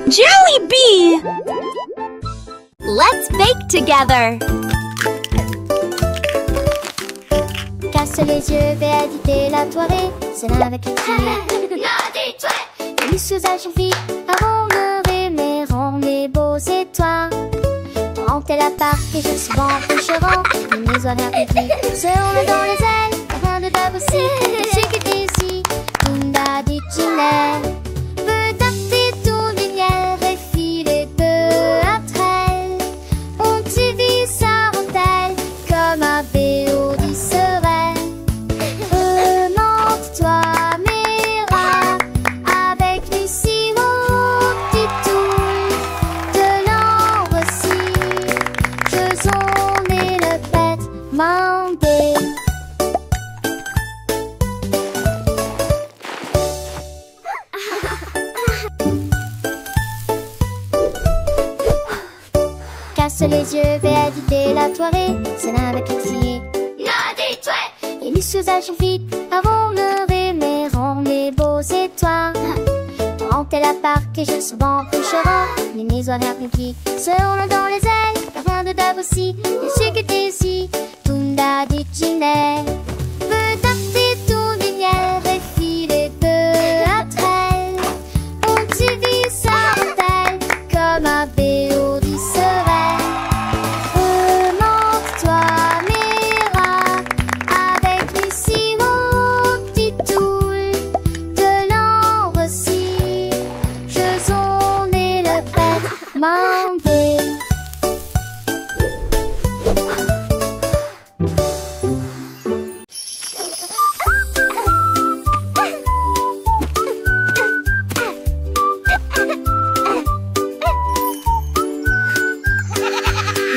Jelly Bee! Let's bake together! Casse les yeux, vais agiter la toilette. C'est là avec les les usages filles, arronderai mes ronds, les beaux étoiles. Rentez la part et je suis bon coucherant. Les oies appétit, se roulent dans les ailes. Afin de t'abousser, c'est que t'es ici. Tunda dit Ginelle. Peut tâter tout lumière et filer peu après elle. On t'y vit sa rondelle comme un béo dit sereine. Remonte-toi, mes rats, avec Lucie, mon petit tour. De l'ambre aussi, faisons-les le pète, mandé. Casse les yeux, vais agiter la soirée. C'est là avec les filles. Et les usages vite, avant le mes ronds, les beaux étoiles. Rentez la parc et je suis bon coucherant. Les maisons appréciées se roulent dans les ailes. Afin de t'abousser, et ce que t'es ici. Tunda dit Ginelle. Peut tâter tout lumière et filer peu après elle. On t'y vit sa rondelle comme un béo dit sereine. Remonte-toi, mes rats, avec Lucie, mon petit toul. De l'ambre aussi, faisons-les le pète, mandé.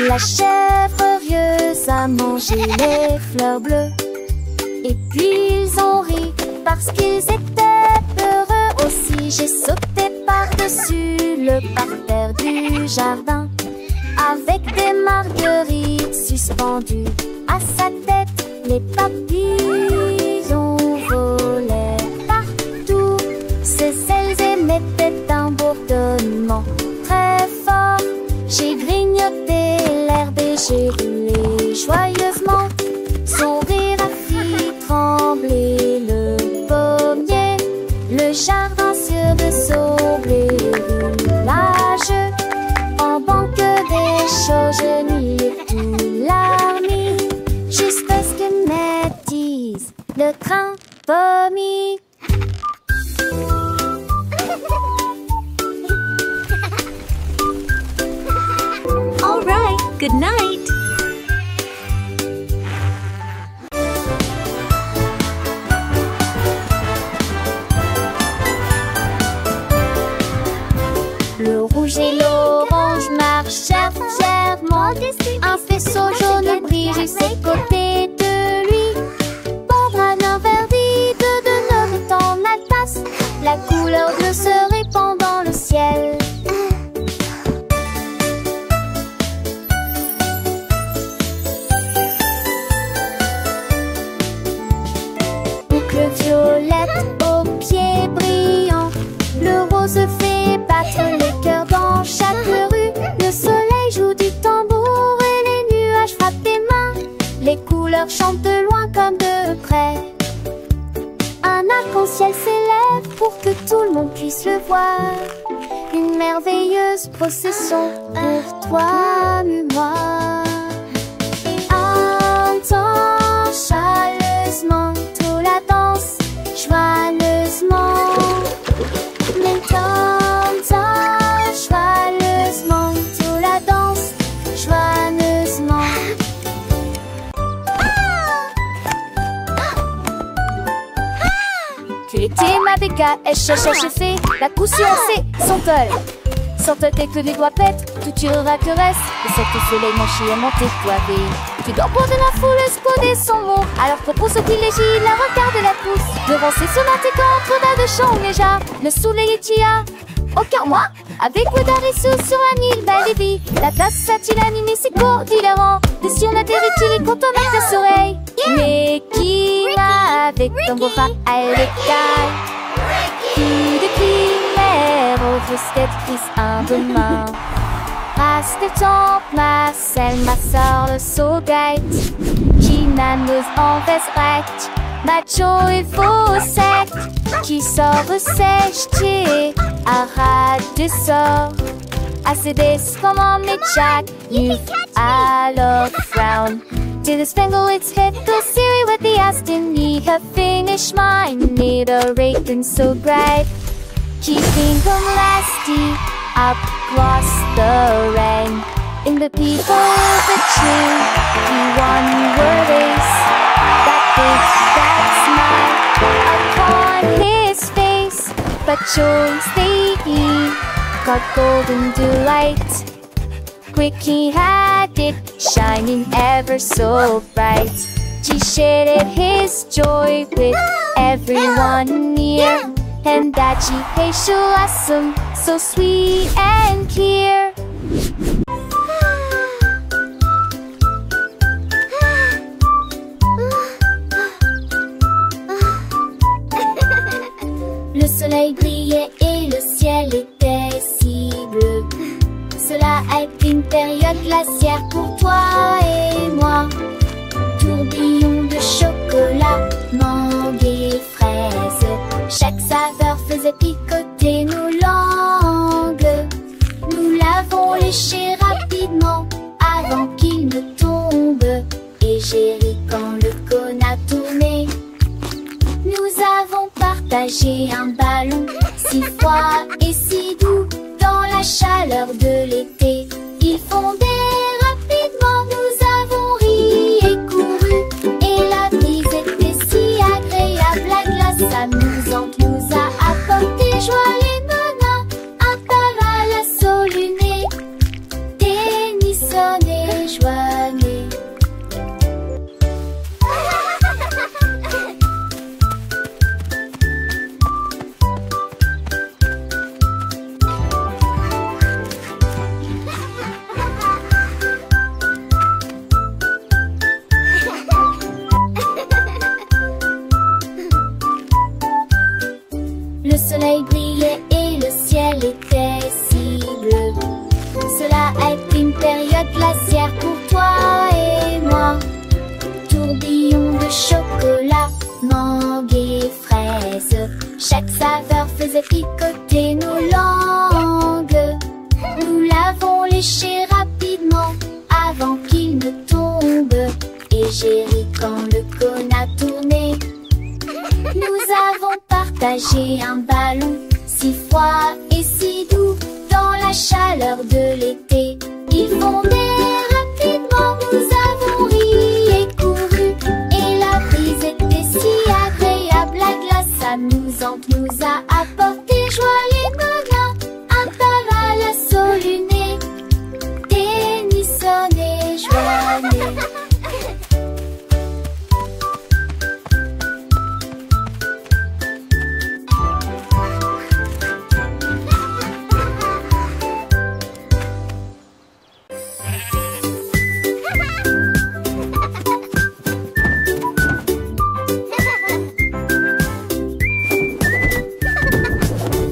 La chèvre rieuse a mangé les fleurs bleues. Et puis ils ont ri parce qu'ils étaient peureux aussi. J'ai sauté par-dessus le parterre du jardin, avec des marguerites suspendues à sa tête. Les papillons volaient partout. Ses ailes émettaient un bourdonnement très fort. J'ai grignoté l'herbe et j'ai roulé joyeusement. Son rire a fait trembler le pommier. Le jardin sur le saublé village. En banque des choses, je nuis tout l'armée. Jusqu'à ce que médise le train pommier. All right, good night. Le rouge et l'orange marchèrent fièrement. Un faisceau jaune brille juste à côté de lui. Pambrana verdie de l'or est en alpace. La couleur bleue se répand dans le ciel. Boucle violette aux pieds brillants. Le rose fait battre les cœurs dans chaque rue. Le soleil joue du tambour et les nuages frappent des mains. Les couleurs chantent de loin comme de près. Un arc-en-ciel s'élève pour que tout le monde puisse le voir. Une merveilleuse procession pour toi et moi. Entends chaleureusement tout la danse, joyeusement. Joyeusement, tout la danse, joyeusement. Tu étais ma béca, elle cherche fait la couture c'est son col. Sorte tes que les doigts pètent, tout tirera que reste. Et cette soleil manché est monté coiffé. Tu dors pour de la foule, esconder son mot. Alors propose au privilégie, la regarde la pousse. Devant ses sonnettes contre de chant déjà. Le soleil est tia. Aucun moi, avec Wadarisou sur un île belle et vie. La place a-t-il animé ses cours d'hilarant. De si on atterrit-il et quand on a ses oreilles. Mais qui va avec ton beau rat à l'écaille? Qui de primaire au grosses-têtes glissent un demain. Race de temps, Marcel, ma soeur, le saugate, qui n'amuse en veste, macho et faussette, qui sort sèche, arrête de sort. As it is, come on, me Jack, you allo frown. To the spangle, it's hit the Siri with the Aston, ye have finished mine, need a rating so bright, keeping them lasty, up across the rain. In the people of the tree, he won your race, that big, that smile upon his face, but choice they got golden delight. Quick he had it, shining ever so bright. He shared his joy with everyone near, and that she hates awesome, so sweet and clear. Le soleil brillait et le ciel était si bleu. Cela a été une période glaciaire pour toi et moi. Tourbillon de chocolat, mangue et fraise, chaque saveur faisait picoter nos langues. Nous l'avons léché rapidement avant qu'il ne tombe, et j'ai ri quand le cône a tourné. Nous avons partagé un ballon si froid et si doux dans la chaleur de l'été. Il fondait rapidement, nous avons ri et couru, et la brise était si agréable, la glace amusante nous a apporté joie et bonheur. Un parasol luné, Tennyson et Joannée. Le soleil brillait et le ciel était si bleu. Cela a été une période glaciaire pour toi et moi. Tourbillon de chocolat, mangue et fraise, chaque saveur faisait picoter nos langues. Nous l'avons léché rapidement avant qu'il ne tombe, et j'ai ri quand le cône a tourné. Nous avons partagé un ballon si froid et si doux dans la chaleur de l'été. Il fondait rapidement, nous avons ri et couru, et la brise était si agréable, la glace amusante nous a apporté joie et bonheur. Un parasol luné, Tennyson et Joannée.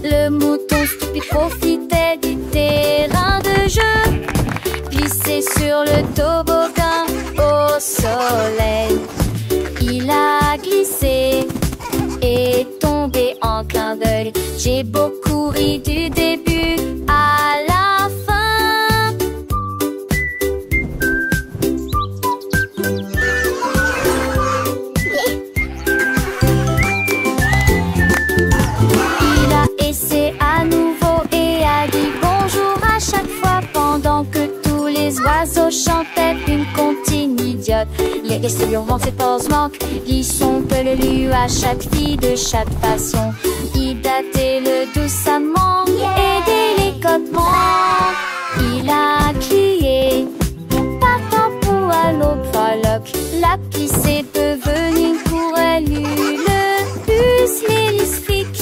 Le mouton stupide profitait du terrain de jeu, glissé sur le toboggan au soleil. Il a glissé et tombé en clin d'œil. J'ai beaucoup ri du début à la fin. Il a essayé à nouveau et a dit bonjour à chaque fois, pendant que tous les oiseaux chantaient une comptine idiote. Les restés lui ont vanté ses forces manques, ils sont peu le lu à chaque fille de chaque façon. Il datait le doucement et délicatement. Il a crié partant pour à l'aube frolique. La pluie s'est devenue pour elle le plus lyrique.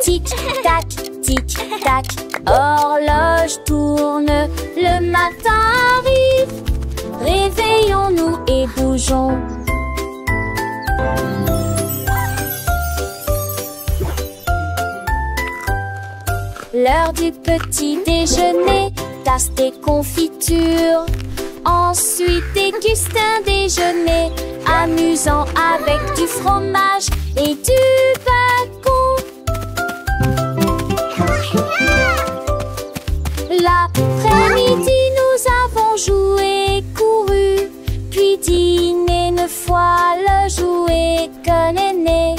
Tic-tac, tic-tac, Horloge tourne, le matin arrive. Réveillons-nous et bougeons. L'heure du petit déjeuner, tasse des confitures. Ensuite déguste un déjeuner amusant avec du fromage et du bacon. L'après-midi, nous avons joué, couru, puis dîné 9 fois le jouet que l'aîné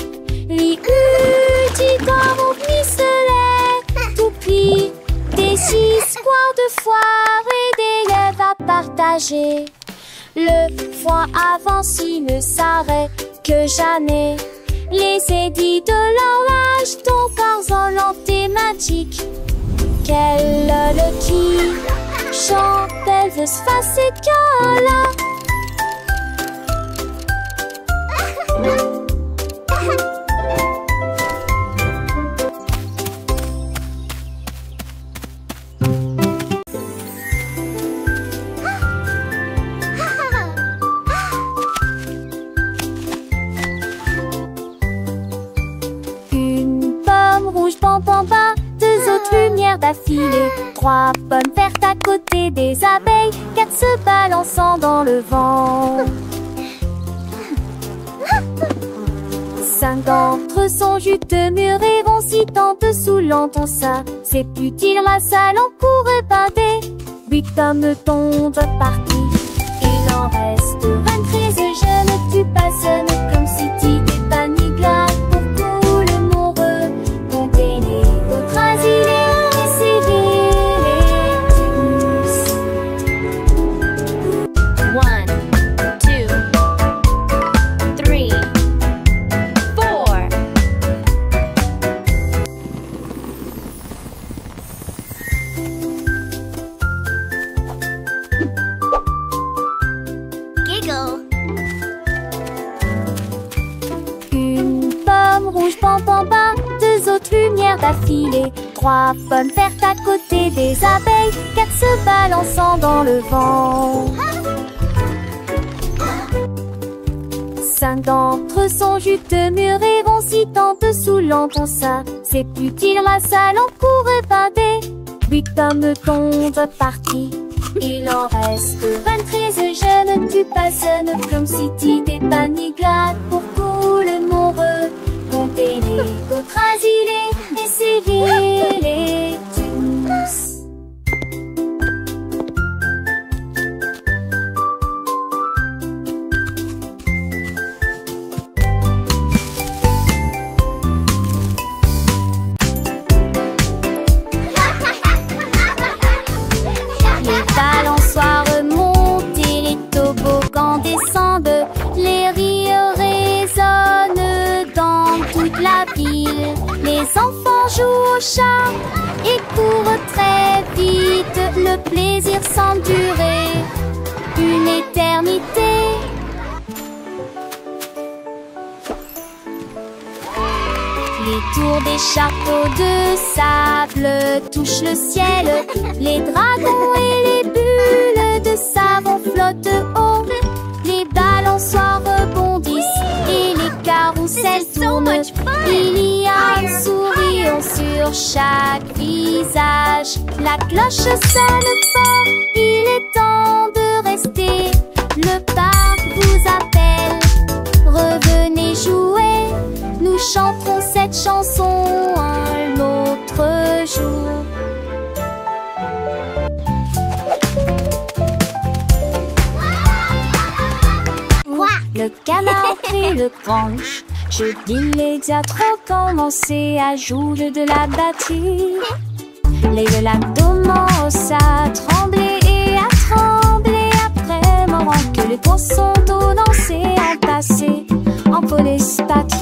lui eut dit dans mon pistolet. Toupie, des histoires de foire et des lièvres à partager. Le foin avance, il ne s'arrête que jamais. Les édits de l'horloge, ton Tarzan thématique. Quelle le qui chante Elvis face et Carla. Une pomme rouge, bam bam bam, 2 autres lumières d'affilée, 3 pommes vertes à côté des abeilles, 4 se balançant dans le vent. 5 d'entre eux sont juteux, mûrs et vont si dessous l'entend ça. C'est utile, la salle en cours et pâté. 8 pommes tombent parties. Il en reste 23, je ne tue pas, ce n'est comme si tu t'es pas ni glace. Pour tout le monde, comptez les autres asilés et sévères les tubes. 1, 2, 3, 4. Giggle. Une pomme rouge, bam bam bam, 2 autres lumières d'affilée, 3 pommes vertes à côté des abeilles, 4 se balançant dans le vent. 5 d'entre eux sont juteux, mûrs et vont si dessous l'entend ça. C'est utile, la salle en cours et pâté. 8 pommes tombent parties. Il en reste 23, je ne tue pas, ce n'est comme si tu t'es pas ni glace. Pour tout le monde, comptez les autres asilés et sévères les tous. Les balançoires montent et les toboggans descendent. Les rires résonnent dans toute la ville. Les enfants jouent au chat et courent très vite. Le plaisir semble durer une éternité. Les tours des chapeaux de sable touchent le ciel. Les dragons et les bulles de savon flottent haut. Les balançoires rebondissent et les carousels tournent. Il y a un sourire sur chaque visage. La cloche sonne fort, il est temps de rester. Le parc vous appelle, revenez jouer. Nous chanterons cette chanson un autre jour. Le canard prit le branche. Je dis les diatres ont commencé à jouer de la batterie. Les lames commencent à trembler et à trembler après moment que les poissons d'eau dansaient en passé en police patte.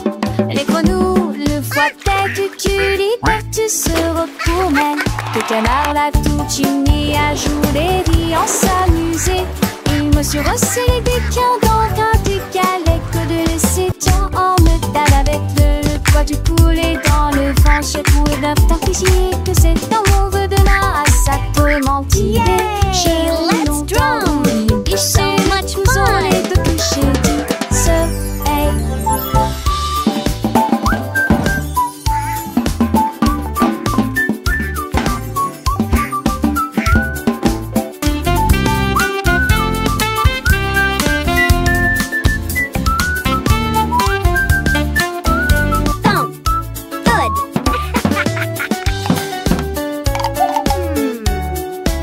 Les grenouilles le voient tête du cul, ils partent se retourner. Le canard l'a tout unis à jouer des vies en s'amuser. Il me suis resserré des pions dans un du galet que de laisser tiens en métal avec le poids du poulet dans le vent. J'ai trouvé d'un temps que c'est dans mon vœu de motivé. Yay! Let's drum! So much fun! Les deux clichés du soleil. Thump! Good!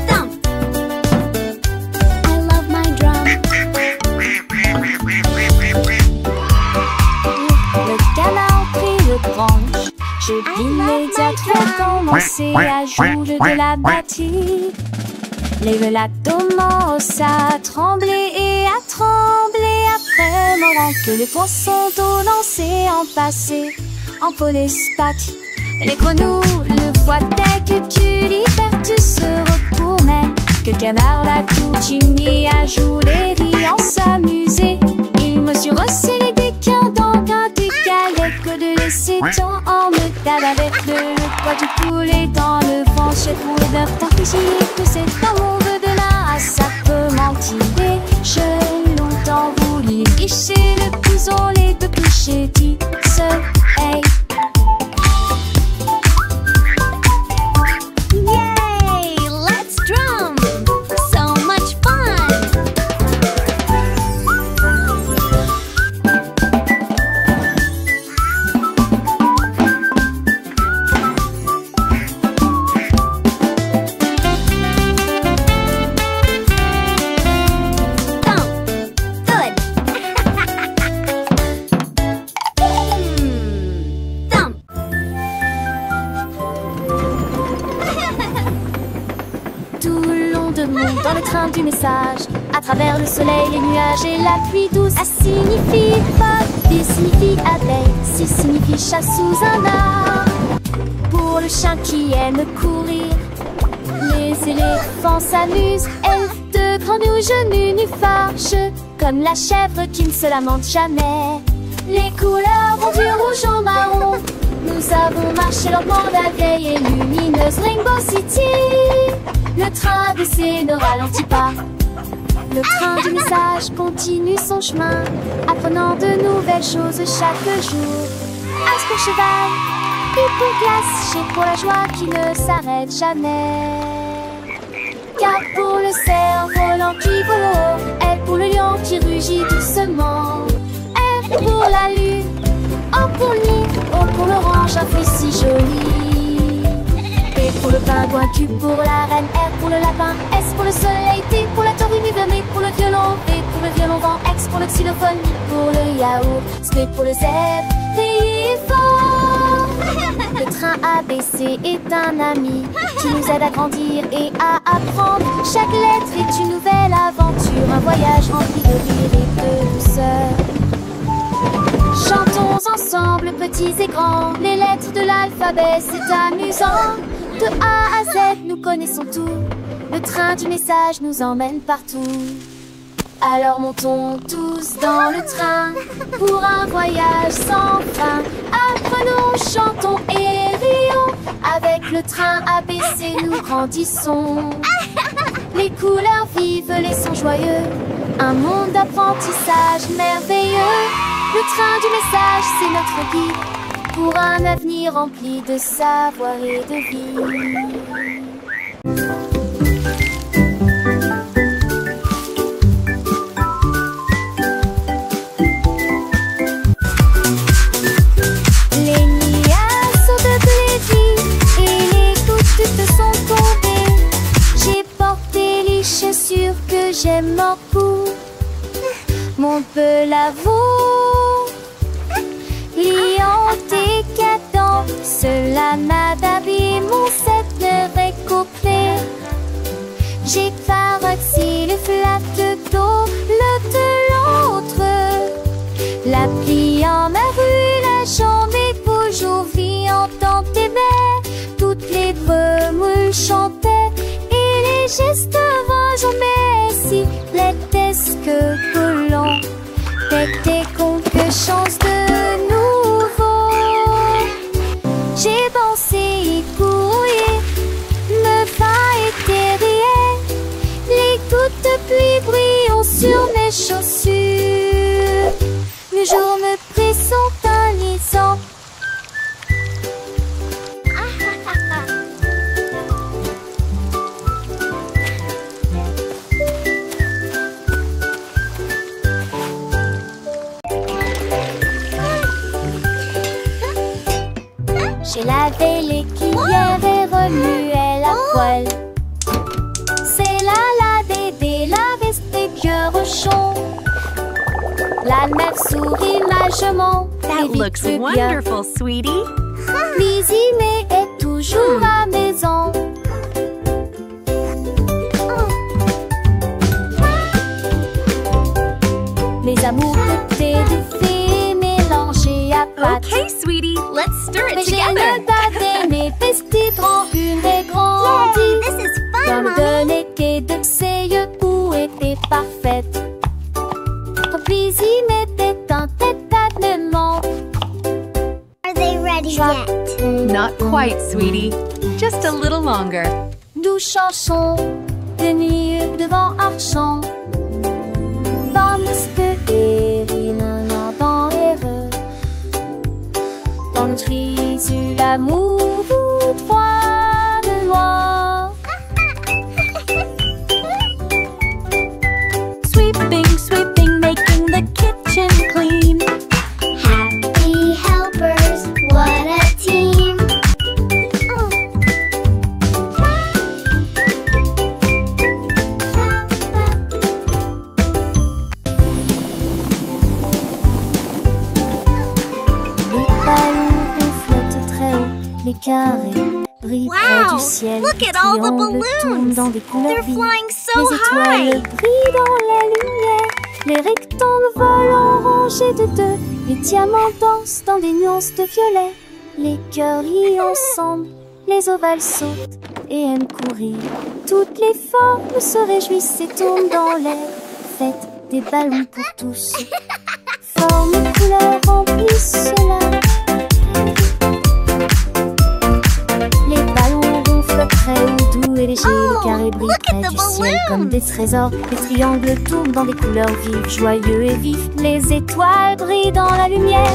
Thump! I love my drum. Le canard prit le branche. Je immédiatement commencé à jouer de la batterie. Les velas commencent à trembler et à trembler après le moment que les poissons d'eau dansaient en passé, en polyspath. Les grenouilles le voitaient que tu libères, tu se retournais. Que le canard a continué à jouer, riant, s'amuser. Il me suis resserré des quins dans un décalé que de laisser tant en me tape avec le poids du poulet dans le vent. J'ai trouvé d'un temps que c'est un monde de là, ça peut m'entiver. J'ai longtemps voulu licher le couson, les deux clichés du soleil. Yay! Let's drum! So much fun! Thump! Good! Thump! Tout le long de monde dans le train du message, à travers le soleil, les nuages et la pluie douce. A signifie pas, B signifie abeille, C signifie chat sous un arbre. Pour le chien qui aime courir, les éléphants s'amusent. Elfe de grenouilles genoux nus fâcheux, comme la chèvre qui ne se lamente jamais. Les couleurs vont du rouge au marron. Nous avons marché lentement la vieille et lumineuse Rainbow City. Le train baissé ne ralentit pas. Le train du message continue son chemin, apprenant de nouvelles choses chaque jour. As pour cheval, U pour glace, G pour la joie qui ne s'arrête jamais. K pour le cerf-volant qui vole haut, L pour le lion qui rugit doucement. R pour la lune, O pour le nid, O pour l'orange, un fruit si joli. P pour le pingouin, Q pour la reine, R pour le lapin, S pour le soleil, T pour la tortue, M pour le violon, V pour le violon vent, X pour le xylophone, I pour le yaourt, Z pour le zèbre, T fort. Le train ABC est un ami qui nous aide à grandir et à apprendre. Chaque lettre est une nouvelle aventure, un voyage rempli de rire et de douceur. Chantons ensemble, petits et grands, les lettres de l'alphabet, c'est amusant. De A à Z, nous connaissons tout. Le train du message nous emmène partout. Alors montons tous dans le train pour un voyage sans fin. Apprenons, chantons et rions. Avec le train ABC, nous grandissons. Les couleurs vives, les sons joyeux. Un monde d'apprentissage merveilleux. Le train du message, c'est notre guide pour un avenir rempli de savoir et de vie. Les nuages sont devenus et les gouttes sont tombées. J'ai porté les chaussures que j'aime beaucoup. Mon peu l'avoue, liant décadent, cela m'a d'habillé mon set récoupé. J'ai paroxy le flatte d'eau, le de l'autre. La pluie en ma rue, la journée toujours vivante dans tes baies. Toutes les grenouilles chantaient et les gestes voisins, mais si plaidesque collant. T'étais quelque chose de nouveau. J'ai pensé y courir, me pas été réel. chaussures. Le jour me prit son talisman. J'ai lavé les cuillères et remué la poêle. C'est la Dédé, la veste des vieux rochons. La mère sourit majement. That looks wonderful, sweetie. Lizzie est toujours à maison. Les amours de thé de fées mélangés à pâte. Okay, sweetie, let's stir it Mais j'ai together. le dadais, mes petites rancune et grandit. This is fun, Comme Mommy. de l'été de ses yeux où était parfaite. Lizzie m'était un tête-à-tête-ment. Are they ready yet? Not quite, sweetie. Just a little longer. Douce chanson de nuit devant Archon. Vamos de Erin dans heureux. Dans notre issue l'amour vous trois de loin. Sweeping, sweeping, making the kitchen clean. Happy helpers, what a team. Les ballons flottent très haut, les carrés brillent près Wow, du ciel. look Les at all the triangles tournent balloons. dans des couleurs They're vives. flying so Les étoiles high. brillent dans la lumière. Les rectangles volent en rangées de deux. Les diamants dansent dans des nuances de violet. Les cœurs rient ensemble. Les ovales sautent et aiment courir. Toutes les formes se réjouissent et tournent dans l'air. Faites des ballons pour tous. Formes et couleurs remplissent cela. Les ballons ronflent très haut, doux et légers. Les carrés brillent look at près the du ciel balloons. comme des trésors. Les triangles tournent dans des couleurs vives, joyeux et vifs. Les étoiles brillent dans la lumière,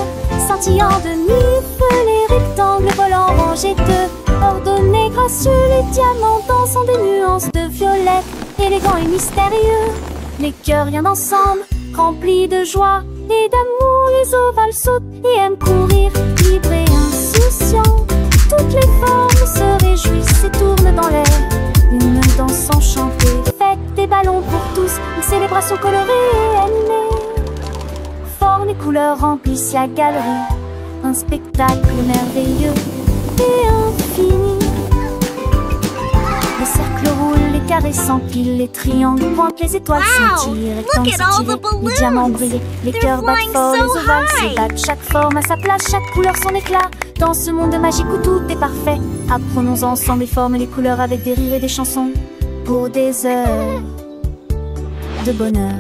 scintillant de mille feux. Les rectangles volent rangés de ordonnés, gracieux. Les diamants dansent en des nuances de violet, élégants et mystérieux. Les cœurs viennent ensemble, remplis de joie et d'amour. Les ovales sautent et aiment courir, libres et insouciants. Toutes les formes se réjouissent et tournent dans l'air. Une danse enchantée, faites des ballons pour tous. Une célébration colorée et animée. Formes et couleurs remplissent la galerie. Un spectacle merveilleux et infini. Les cercles roulent, les carrés s'empilent, les triangles pointent, les étoiles Wow, scintillent, look rectangles at all the s'étirent, balloons. les diamants brillent, les They're cœurs battent flying fort, so les ovales high. s'ébattent, chaque forme à sa place, chaque couleur son éclat. Dans ce monde magique où tout est parfait, apprenons ensemble les formes et les couleurs avec des rires et des chansons pour des heures de bonheur.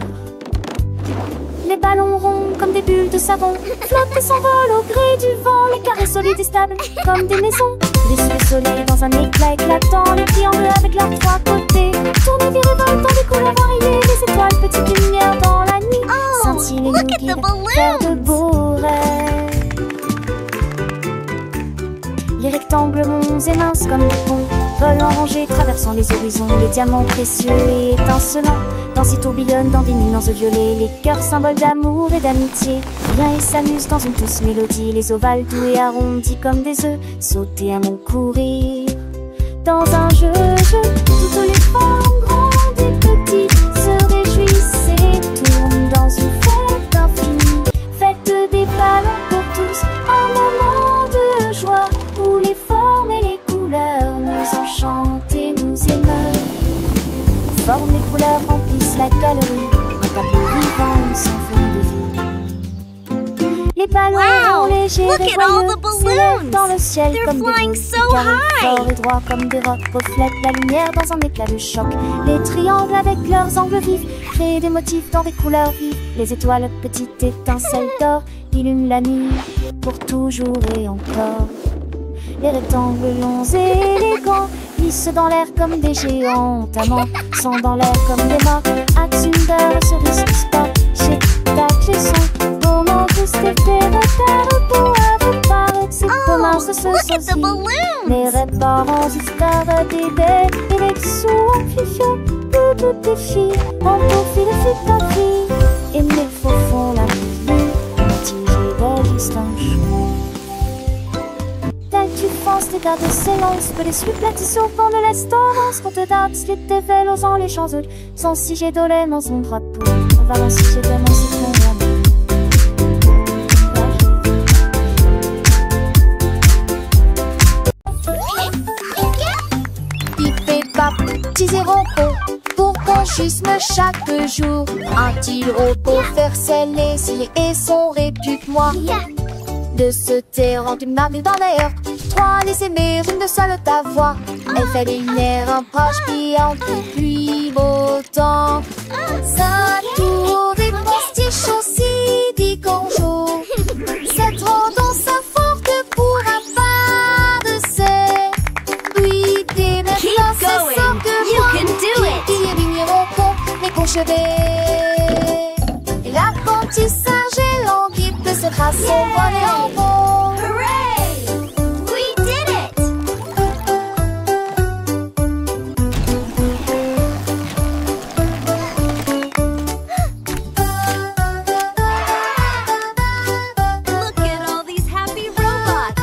Les ballons ronds comme des bulles de savon flottent et s'envolent au gré du vent. Les carrés solides et stables comme des maisons déçus le soleil dans un éclat éclatant. Les triangles avec leurs trois côtés tournent et virevoltent dans des couleurs variées. Les étoiles, petites lumières dans la nuit, scintillent et nous look at the guident balloons. vers de beaux rêves. Les rectangles monts et minces comme des ponts volent en rangées, traversant les horizons. Les diamants précieux et étincelants dansent et tourbillonnent dans des nuances violets. Les cœurs symboles d'amour et d'amitié viennent et s'amusent dans une douce mélodie. Les ovales doux et arrondis comme des œufs sautent et aiment courir dans un jeu. Toutes les formes grandes et petites se réjouissent et tournent dans une fête infinie. Faites des ballons pour tous, un moment de joie où les formes et les couleurs nous enchantent et nous émeuvent. Formes et couleurs remplissent la galerie, un tableau vivant, une symphonie de vie. Les ballons Wow, légers look et at all joyeux the balloons. s'élèvent dans le ciel They're comme des flying boules. so Les carrés high. forts et droits comme des rocs reflètent la lumière dans un éclat de choc. Les triangles avec leurs angles vifs créent des motifs dans des couleurs vives. Les étoiles, petites étincelles d'or, illuminent la nuit pour toujours et encore. Les rectangles longs et élégants glissent dans l'air comme des géants amants, sont dans l'air comme des morts. Atsunder se risque sport, chez tac les sons. Comment tous les terres pour avoir c'est comment ce se Look at the saucit. balloons! Les réparants histoires d'idées, et les sous en fifio, où toutes les filles ont profil de fille. Et mes faux font la vie, tirée de distance. Tu penses les gardes s'élancent, peu les suites platis au fond de l'estorance. Quand te date, slip tes vélos en les champs sans si j'ai dolé dans son drapeau. On va dans si j'ai de mon citron. Pip et pap, petits et repos, pour qu'on jusme chaque jour. Un-t-il repos, faire sceller, s'il et son répute-moi. De se taire en une marque dans l'air. Trois les aimer, une de seule ta voix. Elle fait des lumières, un proche brillant, pluie, beau temps. Ça tour des postiches aussi, dit Conjo. Cette tendance à forte pourra pas de ses. Oui, des maintenant, c'est ça que You moi. can do it! Il y a des miracles, les conchevés. Et l'apprentissage est lent, qui peut se tracer son bonnet en bon. Hooray! We did it! Look at all these happy robots!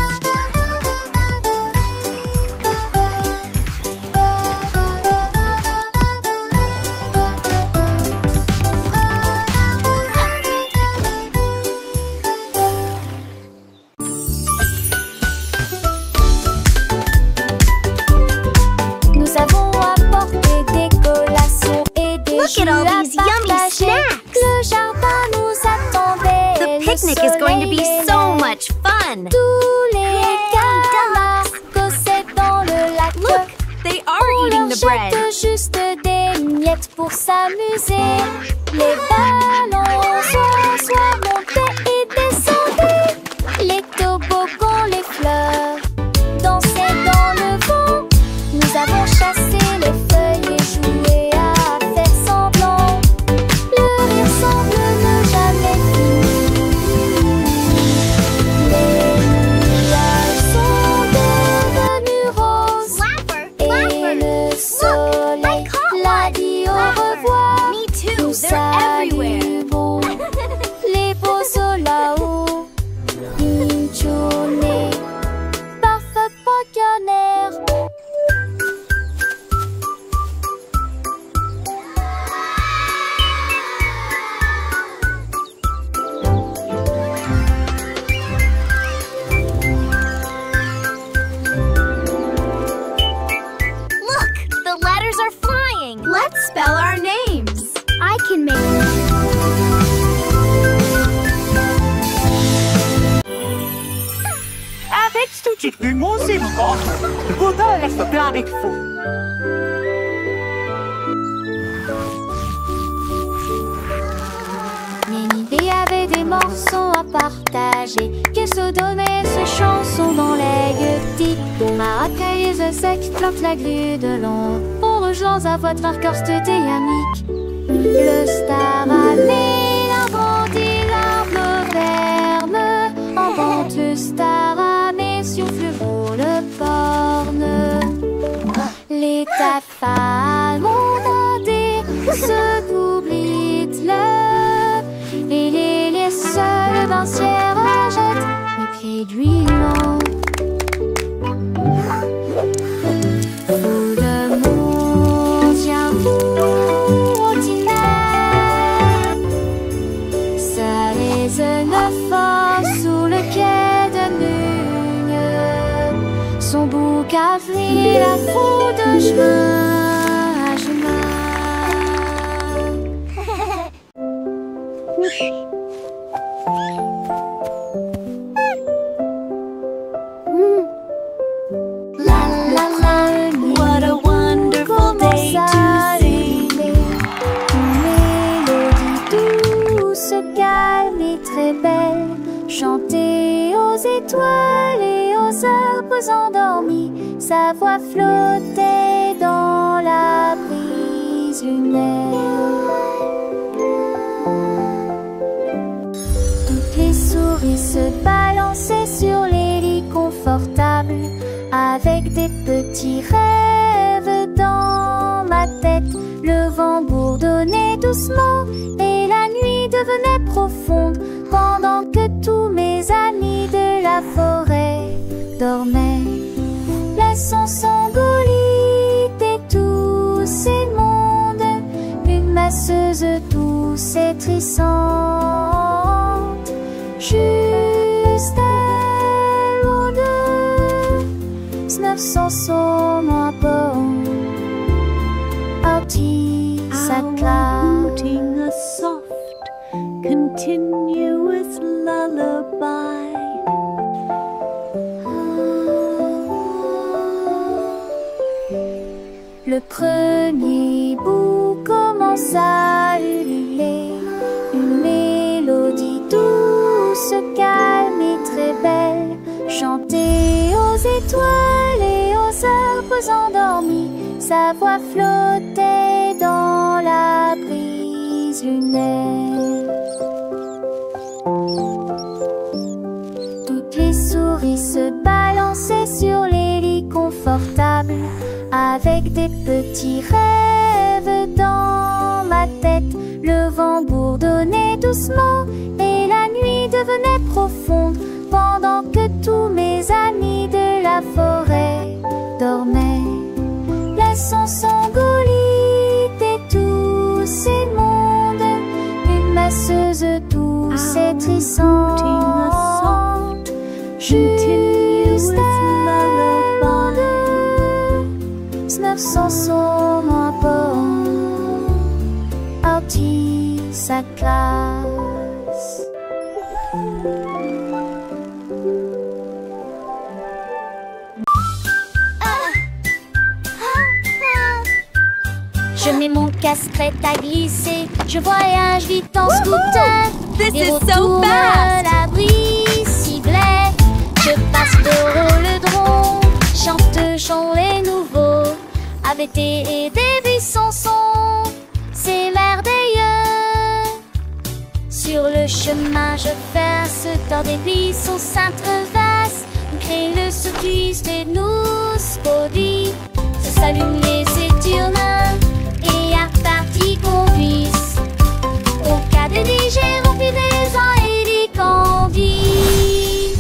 Nous avons apporté des collations et des Look at all jus à these yummy partager. snacks. Le jardin nous attendait. The Le picnic is going to be soleil so aimait. much fun! Tous les camarades cossaient dans le lac. Look, they are On eating leur the bread. jette juste des miettes pour s'amuser. Les ballons soit montés et descendaient. Les toboggans, les fleurs dansaient dans le vent. Nous avons chassé les feuilles et joué à faire semblant. Le rire semble ne jamais finir. Les nuages sont devenus roses. Et le soleil l'a dit au revoir. Me too, Nous they're everywhere. salut beau, les beaux là-haut. Inchone, parfait potionnaire. Look, the letters are flying! Let's spell our names! I can make Avec studiet musical, buddelista pianifu. Ménidée avait des morceaux à partager. Que se donnait ces chansons dans les petits. Maracaïs sec flotte la grue de l'ombre. Pour rejoindre à votre arcorste dynamique. Le star allait agrandit l'arbre ferme. En vente le star allait sur fluo le borne. Les tafales montés se doublent et les seuls d'un ciel rejette les pieds d'huilant. Fou de monde, viens vous ordinaire. Ça les neuf sous le quai de Nugne. Son bouc a frit la foule de chemin à chemin. What a wonderful day to sing! Mélodie douce, calme et très belle, chantée aux étoiles et aux arbres endormis. sa voix flottait dans la brise lunaire. Toutes les souris se balançaient sur les lits confortables, avec des petits rêves dans ma tête. Le vent bourdonnait doucement et la nuit devenait profonde, pendant que tous mes amis de la forêt dormaient. Laissons Sangolite et tous ces mondes, une masseuse douce et trissante, juste elle ou deux, 900 sont à bord. Artie Outing a soft, continuous lullaby. Le premier bout commence à ululer, une mélodie douce, calme et très belle, chantée aux étoiles et aux arbres endormis. Sa voix flottait dans la brise lunaire. Toutes les souris se balançaient sur les lits confortables, avec des petits rêves dans ma tête. Le vent bourdonnait doucement et la nuit devenait profonde, pendant que tous mes amis de la forêt dormaient. Laissons Sangolite et tous ces mondes, une masseuse douce et trissante, juste elle ou deux, 900 sont à bord. Artie sa classe. Je mets mon casque prêt à glisser, je voyage vite en scooter. This Et is so retourne fast! la brise sifflet. Je passe le rhododendron, chante chant les nouveaux. AVT et des buissons sont, c'est merveilleux. Sur le chemin je verse, dans des buissons s'intreversent. On crée le circuit et nous produit. Se s'allument les éturnins et à partie conduisent. Au cas de DG rempli des ans et des candis.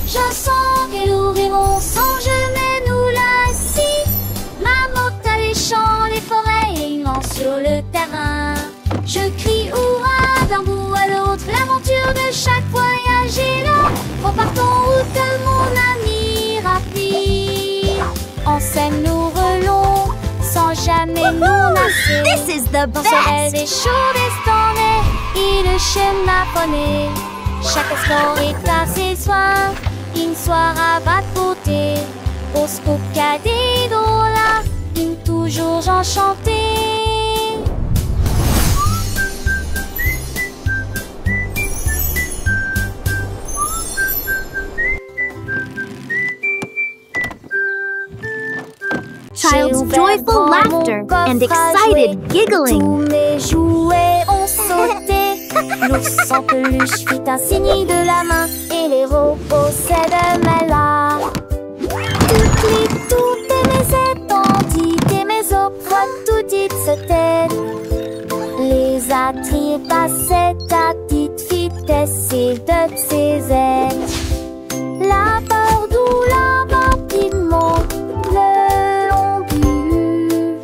Je sens qu'elle ouvriront sans jamais nous lasser. Ma moto dans les champs, les forêts et immense sur le terrain. Je crie hurrah d'un bout à l'autre, l'aventure de chaque voyage est là. Repartons route de mon ami rapide. En scène nous relons sans jamais nous lasser. This is the Dans ce rêve des best! chauds destinés et le schéma poney. Chaque instant est à ses soins, une soirée va de beauté. Au scoop cadet là, une toujours enchantée. Child's joyful laughter and excited giggling. Tous mes jouets ont sauté. L'ours en peluche fit un signe de la main et les robots s'aident là. Toutes mes étendites et mes opres tout dites se têtent. Les attraits passaient à petite vitesse et de ses ailes. La peur d'où la rapidement le long but.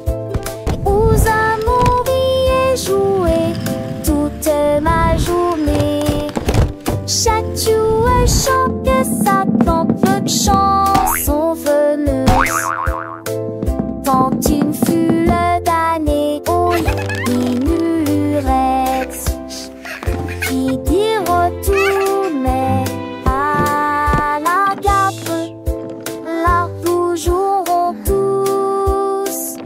Aux amours y joué toute ma journée. Chaque jouet chante que ça tente peu de chansons veneuses. Quand une foule d'années au inurex qui dit retourner à la gare, là où joueront tous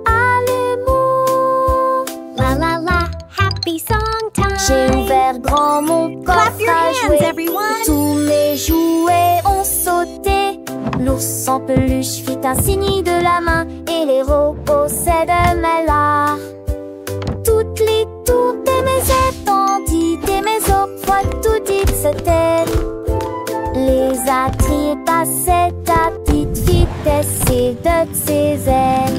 à l'amour. La la la, happy song time! J'ai ouvert grand mon coffre Clap your à hands, jouer. everyone! Tous mes jouets ont sauté. L'ours en peluche c'est un signe de la main et les robots c'est de là. Toutes les tours des maisons tendit des maisons fois tout dit se tête. Les attriers passaient à petite vitesse et de ses ailes.